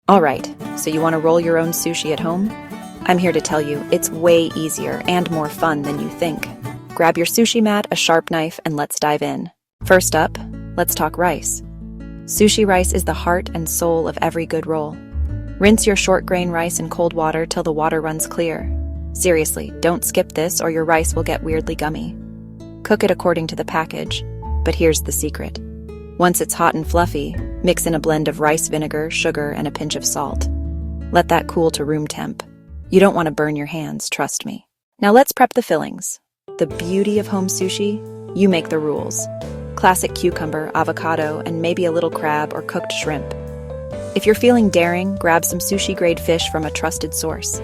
Alright, so you want to roll your own sushi at home? I'm here to tell you, it's way easier and more fun than you think. Grab your sushi mat, a sharp knife, and let's dive in. First up, let's talk rice. Sushi rice is the heart and soul of every good roll. Rinse your short grain rice in cold water till the water runs clear. Seriously, don't skip this or your rice will get weirdly gummy. Cook it according to the package, but here's the secret. Once it's hot and fluffy, mix in a blend of rice vinegar, sugar, and a pinch of salt. Let that cool to room temp. You don't want to burn your hands, trust me. Now let's prep the fillings. The beauty of home sushi? You make the rules. Classic cucumber, avocado, and maybe a little crab or cooked shrimp. If you're feeling daring, grab some sushi-grade fish from a trusted source.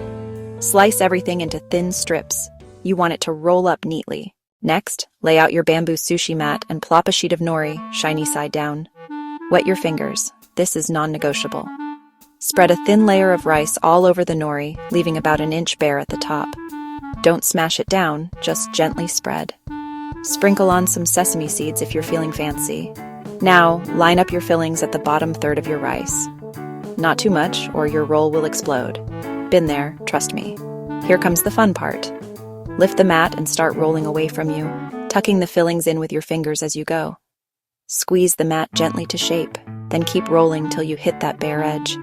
Slice everything into thin strips. You want it to roll up neatly. Next, lay out your bamboo sushi mat and plop a sheet of nori, shiny side down. Wet your fingers. This is non-negotiable. Spread a thin layer of rice all over the nori, leaving about an inch bare at the top. Don't smash it down, just gently spread. Sprinkle on some sesame seeds if you're feeling fancy. Now, line up your fillings at the bottom third of your rice. Not too much, or your roll will explode. Been there, trust me. Here comes the fun part. Lift the mat and start rolling away from you, tucking the fillings in with your fingers as you go. Squeeze the mat gently to shape, then keep rolling till you hit that bare edge.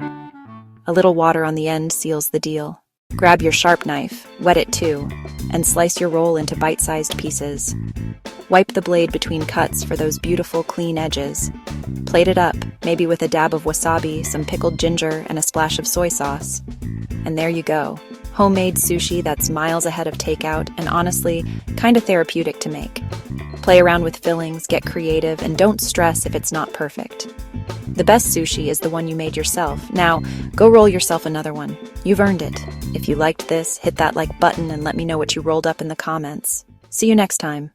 A little water on the end seals the deal. Grab your sharp knife, wet it too, and slice your roll into bite-sized pieces. Wipe the blade between cuts for those beautiful clean edges. Plate it up, maybe with a dab of wasabi, some pickled ginger, and a splash of soy sauce. And there you go. Homemade sushi that's miles ahead of takeout and honestly, kinda therapeutic to make. Play around with fillings, get creative, and don't stress if it's not perfect. The best sushi is the one you made yourself. Now, go roll yourself another one. You've earned it. If you liked this, hit that like button and let me know what you rolled up in the comments. See you next time.